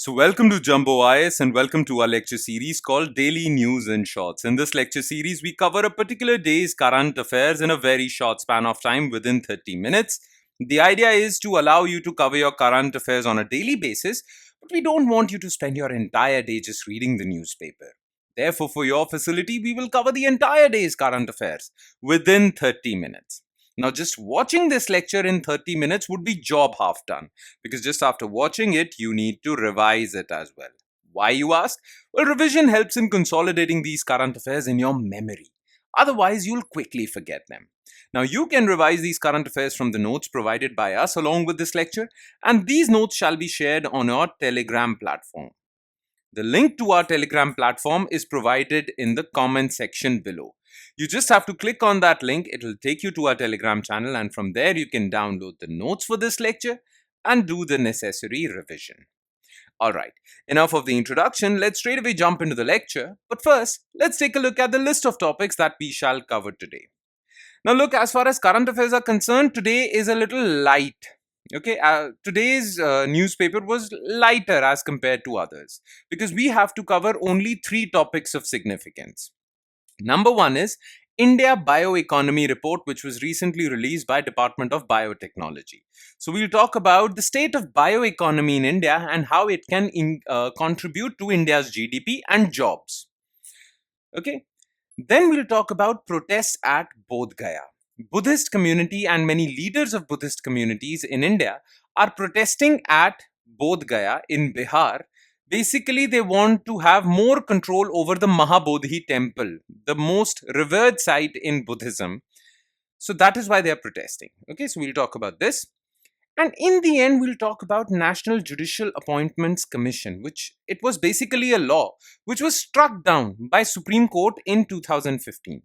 So, welcome to Jumbo IS and welcome to our lecture series called Daily News in Shorts. In this lecture series, we cover a particular day's current affairs in a very short span of time within 30 minutes. The idea is to allow you to cover your current affairs on a daily basis, but we don't want you to spend your entire day just reading the newspaper. Therefore, for your facility, we will cover the entire day's current affairs within 30 minutes. Now, just watching this lecture in 30 minutes would be job half done, because just after watching it, you need to revise it as well. Why, you ask? Well, revision helps in consolidating these current affairs in your memory. Otherwise, you'll quickly forget them. Now, you can revise these current affairs from the notes provided by us along with this lecture, and these notes shall be shared on our Telegram platform. The link to our Telegram platform is provided in the comment section below. You just have to click on that link, it will take you to our Telegram channel, and from there you can download the notes for this lecture and do the necessary revision. Alright, enough of the introduction, let's straight away jump into the lecture. But first, let's take a look at the list of topics that we shall cover today. Now look, as far as current affairs are concerned, today is a little light. Okay, today's newspaper was lighter as compared to others because we have to cover only 3 topics of significance. Number 1 is India BioEconomy report, which was recently released by Department of Biotechnology. So we'll talk about the state of bioeconomy in India and how it can contribute to India's GDP and jobs. Okay, then we'll talk about protests at Bodh, Gaya. Buddhist community and many leaders of Buddhist communities in India are protesting at Bodh Gaya in Bihar. Basically, they want to have more control over the Mahabodhi temple, the most revered site in Buddhism. So that is why they are protesting. Okay, so we'll talk about this. And in the end, we'll talk about National Judicial Appointments Commission, which it was basically a law which was struck down by Supreme Court in 2015.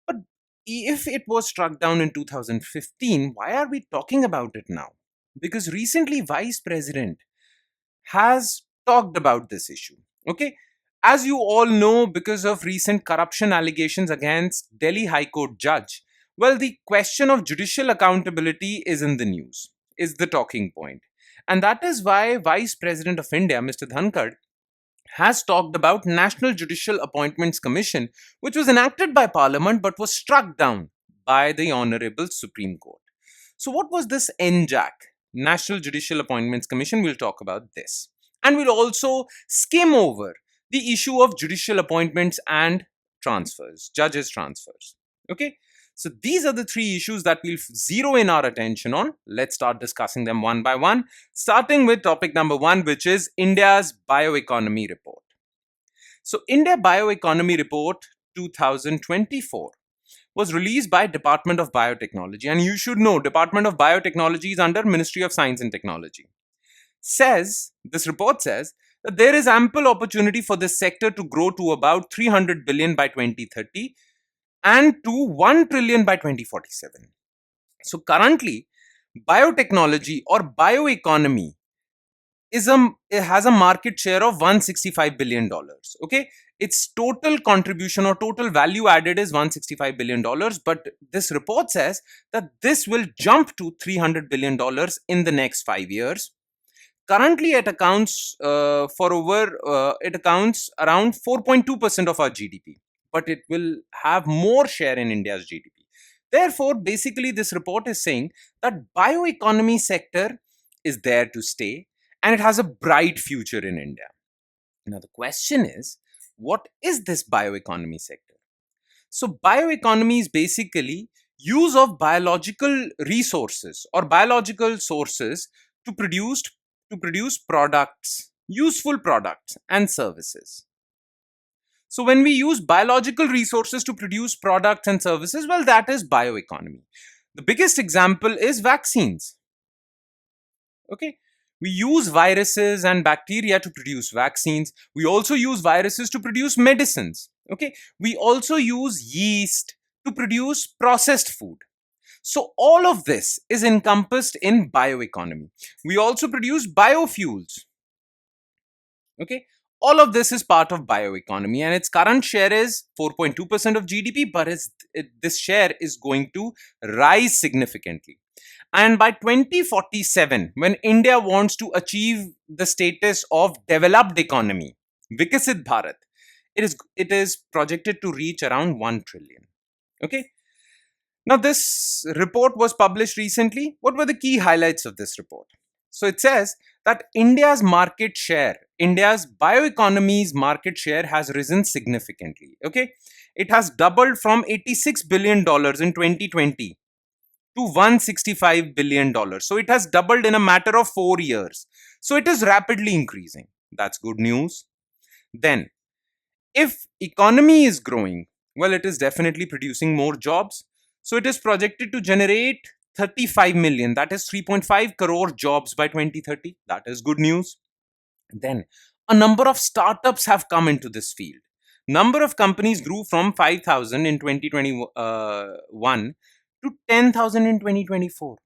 But if it was struck down in 2015, why are we talking about it now? Because recently Vice President has talked about this issue. Okay, as you all know, because of recent corruption allegations against Delhi High Court judge, well, the question of judicial accountability is in the news, is the talking point. And that is why Vice President of India, Mr. Dhankar, has talked about National Judicial Appointments Commission, which was enacted by Parliament but was struck down by the Honorable Supreme Court. So what was this NJAC, National Judicial Appointments Commission? We'll talk about this. And we'll also skim over the issue of judicial appointments and transfers, judges' transfers. Okay, so these are the 3 issues that we'll zero in our attention on. Let's start discussing them one by one, starting with topic number 1, which is India's Bioeconomy Report. So India Bioeconomy Report 2024 was released by Department of Biotechnology, and you should know Department of Biotechnology is under Ministry of Science and Technology. This report says that there is ample opportunity for this sector to grow to about 300 billion by 2030 and to 1 trillion by 2047. So currently, biotechnology or bioeconomy it has a market share of $165 billion. Okay, its total contribution or total value added is $165 billion, but this report says that this will jump to $300 billion in the next 5 years. Currently, it accounts around 4.2% of our GDP, but it will have more share in India's GDP. Therefore, basically, this report is saying that bioeconomy sector is there to stay and it has a bright future in India. Now, the question is, what is this bioeconomy sector? So, bioeconomy is basically use of biological resources or biological sources to produce products, useful products and services. So when we use biological resources to produce products and services, well, that is bioeconomy. The biggest example is vaccines. Okay, we use viruses and bacteria to produce vaccines. We also use viruses to produce medicines. Okay, we also use yeast to produce processed food. So all of this is encompassed in bioeconomy. We also produce biofuels. Okay, All of this is part of bioeconomy, and its current share is 4.2% of GDP, but this share is going to rise significantly. And by 2047, when India wants to achieve the status of developed economy, Vikasit Bharat, it is projected to reach around 1 trillion. Okay. Now, this report was published recently. What were the key highlights of this report? So it says that India's bioeconomy's market share has risen significantly. Okay. It has doubled from $86 billion in 2020 to $165 billion. So it has doubled in a matter of 4 years. So it is rapidly increasing. That's good news. Then, if economy is growing, well, it is definitely producing more jobs. So it is projected to generate 35 million, that is 3.5 crore jobs by 2030. That is good news. Then, a number of startups have come into this field. Number of companies grew from 5,000 in 2021 to 10,000 in 2024.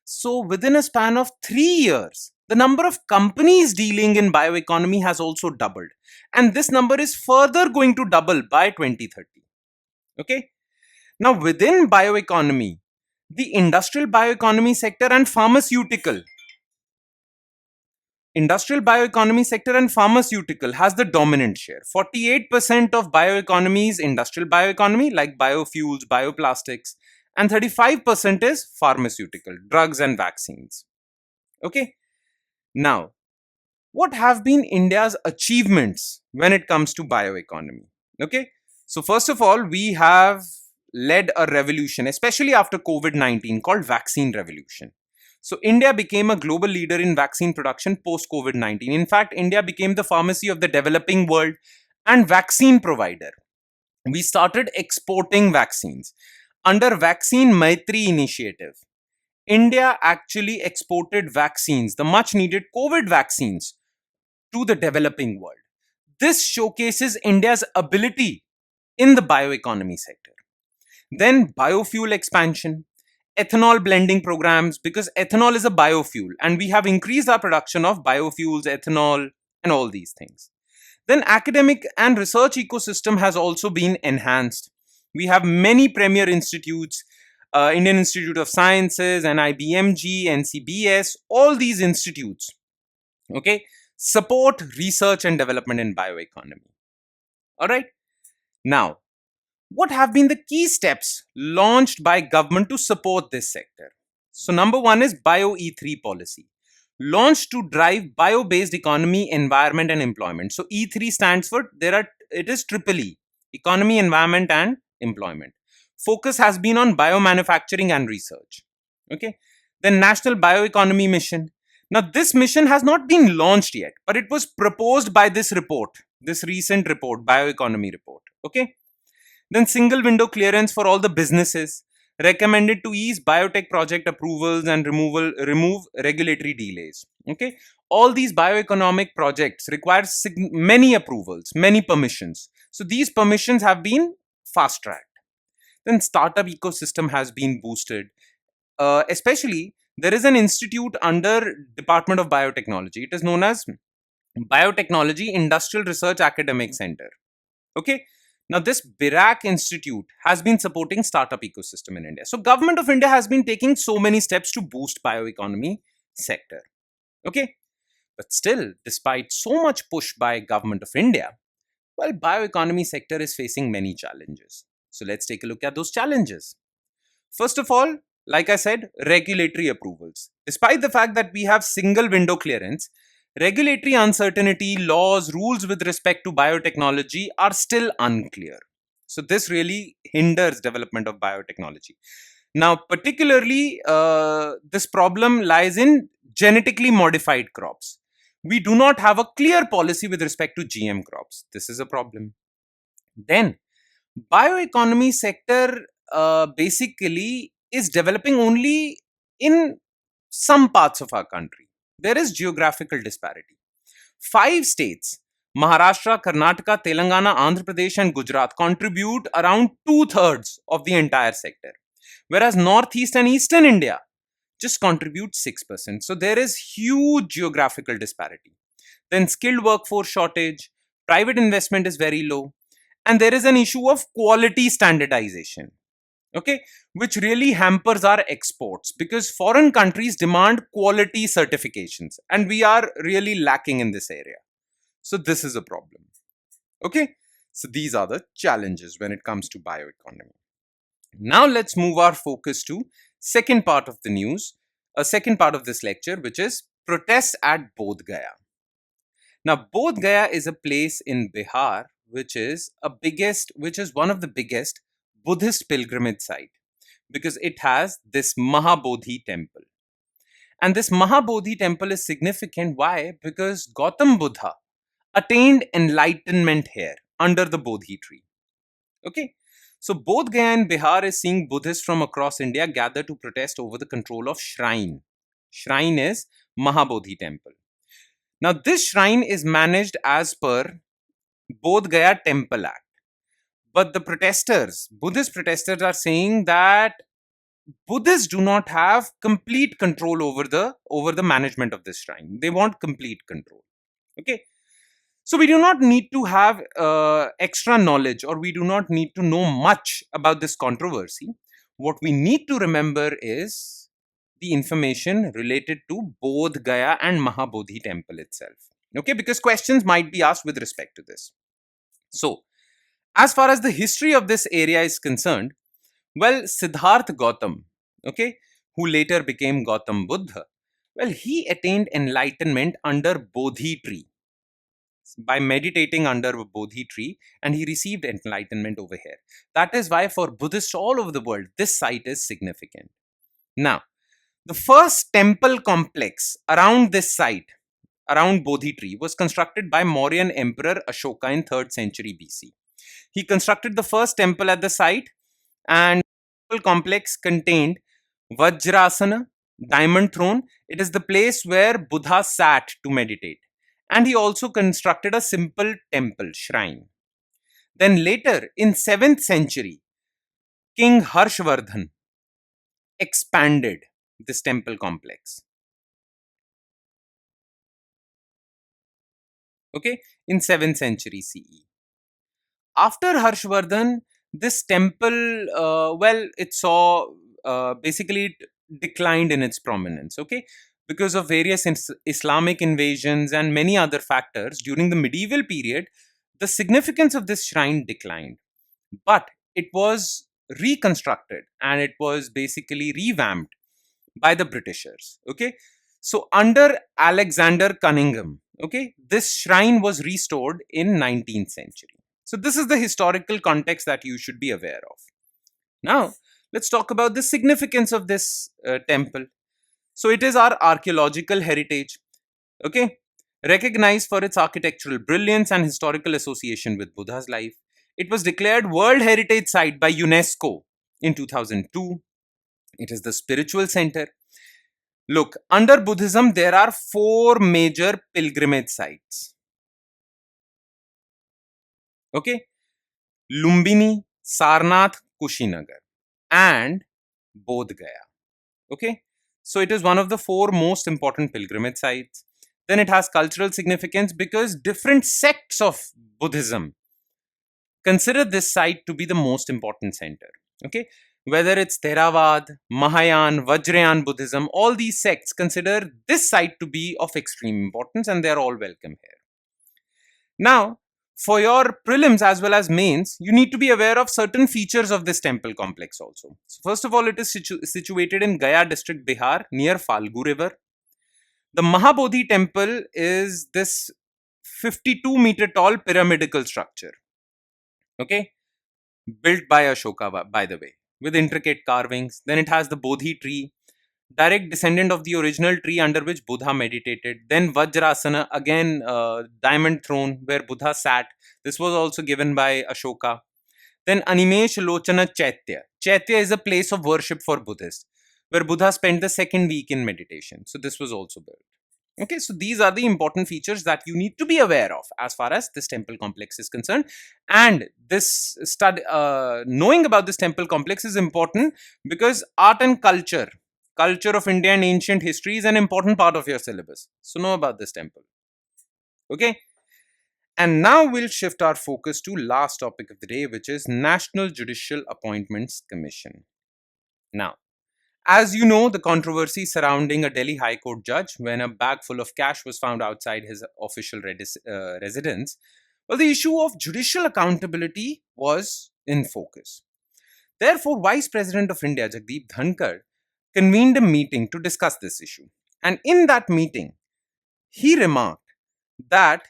So within a span of 3 years, the number of companies dealing in bioeconomy has also doubled. And this number is further going to double by 2030. Okay. Now, within bioeconomy, the industrial bioeconomy sector and pharmaceutical has the dominant share. 48% of bioeconomy is industrial bioeconomy, like biofuels, bioplastics, and 35% is pharmaceutical, drugs and vaccines. Okay. Now, what have been India's achievements when it comes to bioeconomy? Okay. So, first of all, we have led a revolution, especially after COVID-19, called vaccine revolution. So, India became a global leader in vaccine production post COVID-19. In fact, India became the pharmacy of the developing world and vaccine provider. We started exporting vaccines. Under Vaccine Maitri initiative, India actually exported vaccines, the much needed COVID vaccines, to the developing world. This showcases India's ability in the bioeconomy sector. Then, biofuel expansion, ethanol blending programs, because ethanol is a biofuel, and we have increased our production of biofuels, ethanol, and all these things. Then, academic and research ecosystem has also been enhanced. We have many premier institutes, Indian Institute of Sciences, NIBMG, NCBS, all these institutes, okay, support research and development in bioeconomy. All right. Now, what have been the key steps launched by government to support this sector? So, number one is BioE3 policy, launched to drive bio-based economy, environment, and employment. So, E3 stands for it is triple E: economy, environment, and employment. Focus has been on biomanufacturing and research. Okay. The National Bioeconomy Mission. Now, this mission has not been launched yet, but it was proposed by this recent report, Bioeconomy report. Okay. Then, single window clearance for all the businesses, recommended to ease biotech project approvals and remove regulatory delays. Okay. All these bioeconomic projects require many approvals, many permissions. So, these permissions have been fast tracked. Then, startup ecosystem has been boosted. Especially, there is an institute under Department of Biotechnology. It is known as Biotechnology Industrial Research Academic Center. Okay. Now, this BIRAC Institute has been supporting startup ecosystem in India. So, Government of India has been taking so many steps to boost bioeconomy sector. Okay. But still, despite so much push by Government of India, well, bioeconomy sector is facing many challenges. So, let's take a look at those challenges. First of all, like I said, regulatory approvals. Despite the fact that we have single window clearance, regulatory uncertainty, laws, rules with respect to biotechnology are still unclear. So this really hinders development of biotechnology. Now, particularly, this problem lies in genetically modified crops. We do not have a clear policy with respect to GM crops. This is a problem. Then, bioeconomy sector basically is developing only in some parts of our country. There is geographical disparity. 5 states, Maharashtra, Karnataka, Telangana, Andhra Pradesh, and Gujarat, contribute around 2/3 of the entire sector, whereas Northeast and Eastern India just contribute 6%. So there is huge geographical disparity. Then skilled workforce shortage, private investment is very low, and there is an issue of quality standardization, okay, which really hampers our exports because foreign countries demand quality certifications and we are really lacking in this area. So this is a problem. Okay, so these are the challenges when it comes to bioeconomy. Now let's move our focus to second part of the news, a second part of this lecture, which is protests at Bodh Gaya. Now Bodh Gaya is a place in Bihar which is one of the biggest Buddhist pilgrimage site because it has this Mahabodhi temple. And this Mahabodhi temple is significant. Why? Because Gautam Buddha attained enlightenment here under the Bodhi tree. Okay. So both Gaya and Bihar is seeing Buddhists from across India gather to protest over the control of shrine. Shrine is Mahabodhi temple. Now this shrine is managed as per Bodh Gaya Temple Act. But the protesters, Buddhist protesters, are saying that Buddhists do not have complete control over the management of this shrine. They want complete control. Okay. So we do not need to have extra knowledge, or we do not need to know much about this controversy. What we need to remember is the information related to Bodh Gaya and Mahabodhi temple itself. Okay, because questions might be asked with respect to this. So, as far as the history of this area is concerned, well, Siddhartha Gautam, okay, who later became Gautam Buddha, well, he attained enlightenment under Bodhi tree, by meditating under a Bodhi tree, and he received enlightenment over here. That is why for Buddhists all over the world, this site is significant. Now, the first temple complex around this site, around Bodhi tree, was constructed by Mauryan Emperor Ashoka in 3rd century BC. He constructed the first temple at the site, and the temple complex contained Vajrasana, diamond throne. It is the place where Buddha sat to meditate. And he also constructed a simple temple, shrine. Then later, in 7th century, King Harshvardhan expanded this temple complex. Okay, in 7th century CE. After Harshvardhan, this temple, it saw basically it declined in its prominence. Okay, because of various Islamic invasions and many other factors during the medieval period, the significance of this shrine declined. But it was reconstructed and it was basically revamped by the Britishers. Okay, so under Alexander Cunningham, okay, this shrine was restored in 19th century. So this is the historical context that you should be aware of. Now, let's talk about the significance of this temple. So it is our archaeological heritage, okay, recognized for its architectural brilliance and historical association with Buddha's life. It was declared World Heritage Site by UNESCO in 2002. It is the spiritual center. Look, under Buddhism, there are 4 major pilgrimage sites. Okay, Lumbini, Sarnath, Kushinagar, and Bodh Gaya. Okay, so it is one of the 4 most important pilgrimage sites. Then it has cultural significance because different sects of Buddhism consider this site to be the most important center. Okay, whether it's Theravada, Mahayana, Vajrayana Buddhism, all these sects consider this site to be of extreme importance and they are all welcome here. Now, for your prelims as well as mains, you need to be aware of certain features of this temple complex also. So first of all, it is situated in Gaya district, Bihar, near Falgu river. The Mahabodhi temple is this 52-meter tall pyramidal structure. Okay, built by Ashoka, by the way, with intricate carvings. Then it has the Bodhi tree, direct descendant of the original tree under which Buddha meditated. Then Vajrasana, again diamond throne where Buddha sat. This was also given by Ashoka. Then Animesh Lochana Chaitya. Chaitya is a place of worship for Buddhists where Buddha spent the 2nd week in meditation. So this was also built. Okay, so these are the important features that you need to be aware of as far as this temple complex is concerned. And this knowing about this temple complex is important because art and culture of India and ancient history is an important part of your syllabus. So know about this temple. Okay. And now we'll shift our focus to last topic of the day, which is National Judicial Appointments Commission. Now, as you know, the controversy surrounding a Delhi High Court judge when a bag full of cash was found outside his official residence, well, the issue of judicial accountability was in focus. Therefore, Vice President of India, Jagdeep Dhankar, convened a meeting to discuss this issue. And in that meeting, he remarked that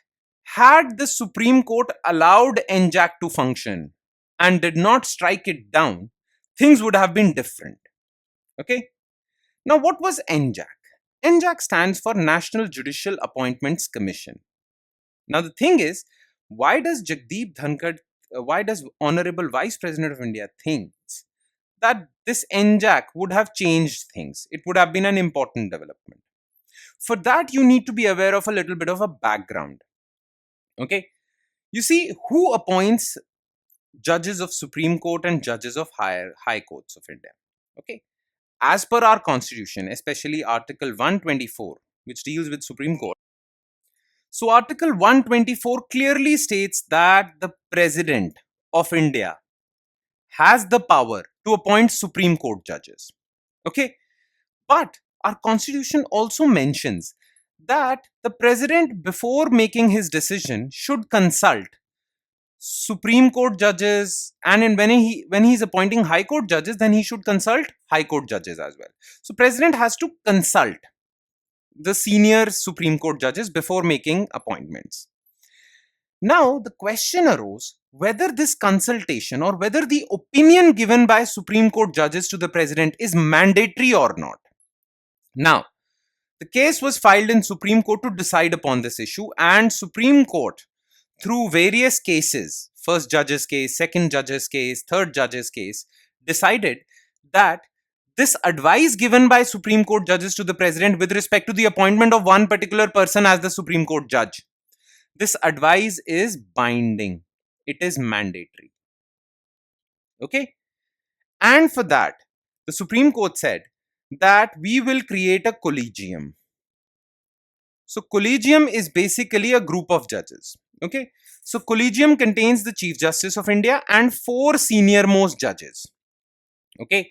had the Supreme Court allowed NJAC to function and did not strike it down, things would have been different. Okay? Now, what was NJAC? NJAC stands for National Judicial Appointments Commission. Now, the thing is, why does why does Honorable Vice President of India thinks that this NJAC would have changed things? It would have been an important development. For that, you need to be aware of a little bit of a background. Okay, you see, who appoints judges of Supreme Court and judges of high courts of India? Okay, as per our constitution, especially Article 124, which deals with Supreme Court. So Article 124 clearly states that the President of India has the power to appoint Supreme Court judges. Okay, but our constitution also mentions that the president, before making his decision, should consult Supreme Court judges, and when he's appointing High Court judges, then he should consult High Court judges as well. So president has to consult the senior Supreme Court judges before making appointments. Now the question arose whether this consultation or whether the opinion given by Supreme Court judges to the president is mandatory or not. Now, the case was filed in Supreme Court to decide upon this issue, and Supreme Court, through various cases, first judge's case, second judge's case, third judge's case, decided that this advice given by Supreme Court judges to the president with respect to the appointment of one particular person as the Supreme Court judge, this advice is binding. It is mandatory. Okay? And for that, the Supreme Court said that we will create a collegium. So collegium is basically a group of judges. Okay, so collegium contains the Chief Justice of India and 4 senior most judges. Okay,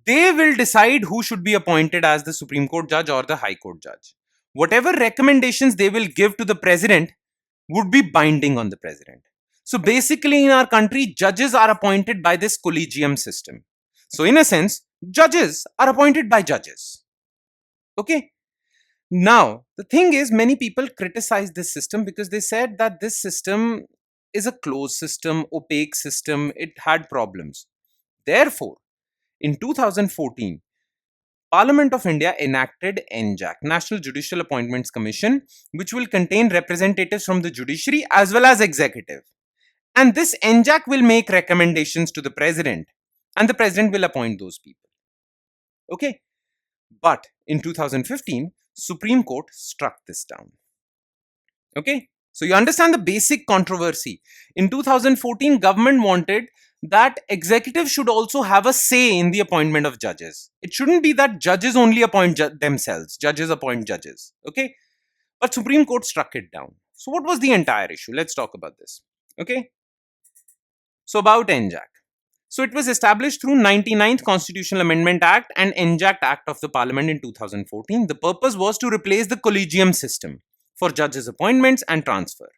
they will decide who should be appointed as the Supreme Court judge or the High Court judge. Whatever recommendations they will give to the president would be binding on the president. So basically in our country, judges are appointed by this collegium system. So in a sense, judges are appointed by judges. Okay. Now, the thing is, many people criticize this system because they said that this system is a closed system, opaque system, it had problems. Therefore, in 2014, Parliament of India enacted NJAC, National Judicial Appointments Commission, which will contain representatives from the judiciary as well as executive. And this NJAC will make recommendations to the president, and the president will appoint those people. Okay. But in 2015, Supreme Court struck this down. Okay. So you understand the basic controversy. In 2014, government wanted that executive should also have a say in the appointment of judges. It shouldn't be that judges only appoint themselves. Judges appoint judges. Okay. But Supreme Court struck it down. So what was the entire issue? Let's talk about this. Okay. So about NJAC. So it was established through 99th Constitutional Amendment Act and NJAC Act of the Parliament in 2014. The purpose was to replace the collegium system for judges' appointments and transfer.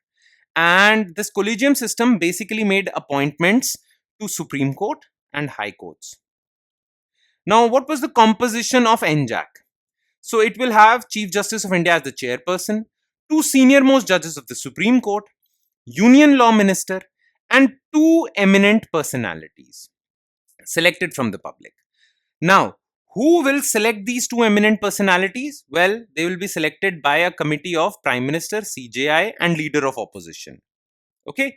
And this collegium system basically made appointments to Supreme Court and High Courts. Now, what was the composition of NJAC? So it will have Chief Justice of India as the chairperson, 2 senior most judges of the Supreme Court, Union Law Minister, and 2 eminent personalities selected from the public. Now, who will select these 2 eminent personalities? Well, they will be selected by a committee of Prime Minister, CJI, and Leader of Opposition. Okay?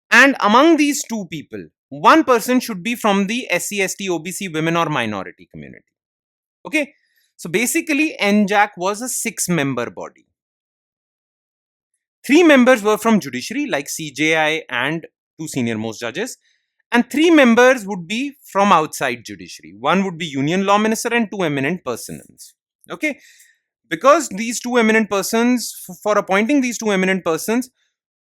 And among these 2 people, one person should be from the SC, ST, OBC, women or minority community. Okay? So basically, NJAC was a 6-member body. 3 members were from judiciary like CJI and 2 senior most judges, and 3 members would be from outside judiciary. One would be Union Law Minister and 2 eminent persons. Okay. Because these two eminent persons, for appointing these two eminent persons,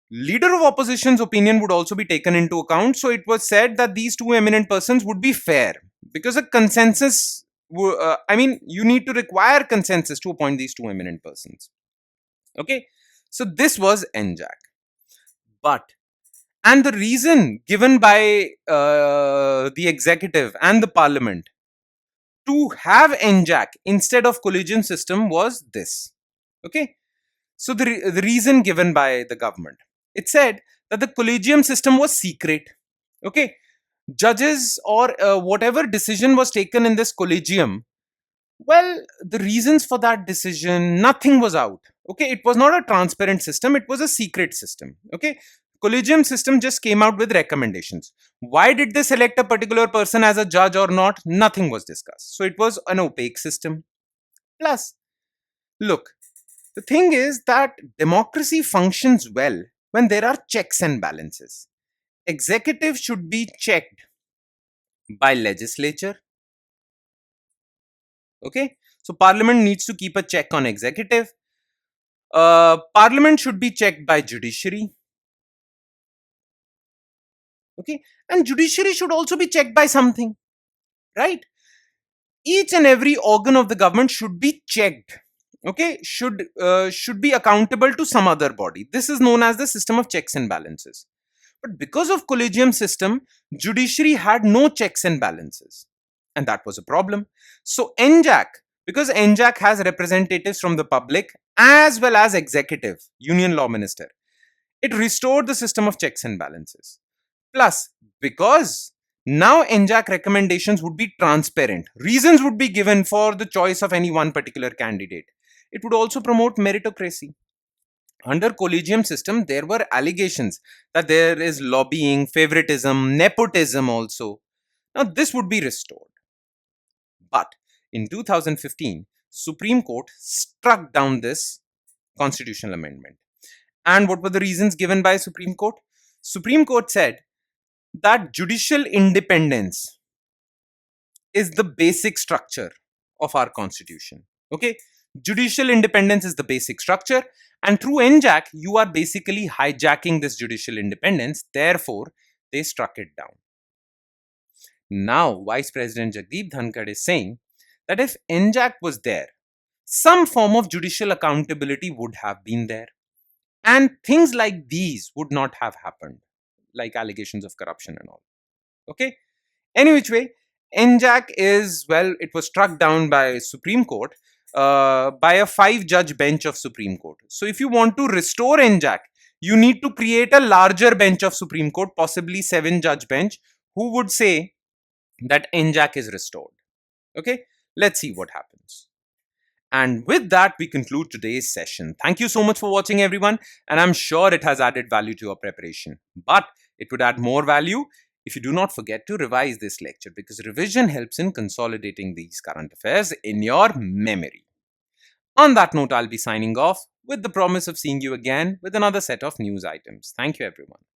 leader of opposition's opinion would also be taken into account. So it was said that these two eminent persons would be fair, because a consensus, you need to require consensus to appoint these two eminent persons. Okay, so this was NJAC. But, and the reason given by the executive and the parliament to have NJAC instead of collegium system was this. Okay, so the reason given by the government, it said that the collegium system was secret. Okay, judges or whatever decision was taken in this collegium, well, the reasons for that decision, nothing was out. Okay, it was not a transparent system, it was a secret system. Okay, collegium system just came out with recommendations. Why did they select a particular person as a judge or not? Nothing was discussed. So it was an opaque system. Plus, look, the thing is that democracy functions well when there are checks and balances. Executive should be checked by legislature. Okay, so parliament needs to keep a check on executive. Parliament should be checked by judiciary. Okay, and judiciary should also be checked by something, right? Each and every organ of the government should be checked. Okay, should be accountable to some other body. This is known as the system of checks and balances. But because of collegium system, judiciary had no checks and balances, and that was a problem. So NJAC, because NJAC has representatives from the public as well as executive, union law minister, it restored the system of checks and balances. Plus, because now NJAC recommendations would be transparent, reasons would be given for the choice of any one particular candidate. It would also promote meritocracy. Under collegium system, there were allegations that there is lobbying, favoritism, nepotism also. Now this would be restored. But in 2015, Supreme Court struck down this constitutional amendment. And what were the reasons given by Supreme Court? Supreme Court said that judicial independence is the basic structure of our constitution. Okay, judicial independence is the basic structure, and through NJAC you are basically hijacking this judicial independence. Therefore, they struck it down. Now Vice President Jagdeep Dhankar is saying that if NJAC was there, some form of judicial accountability would have been there, and things like these would not have happened, like allegations of corruption and all. Okay, any which way, NJAC is, well, it was struck down by Supreme Court, by a 5-judge bench of Supreme Court. So if you want to restore NJAC, you need to create a larger bench of Supreme Court, possibly 7-judge bench, who would say that NJAC is restored. Okay, let's see what happens. And with that, we conclude today's session. Thank you so much for watching, everyone, and I'm sure it has added value to your preparation. But it would add more value if you do not forget to revise this lecture, because revision helps in consolidating these current affairs in your memory. On that note, I'll be signing off with the promise of seeing you again with another set of news items. Thank you, everyone.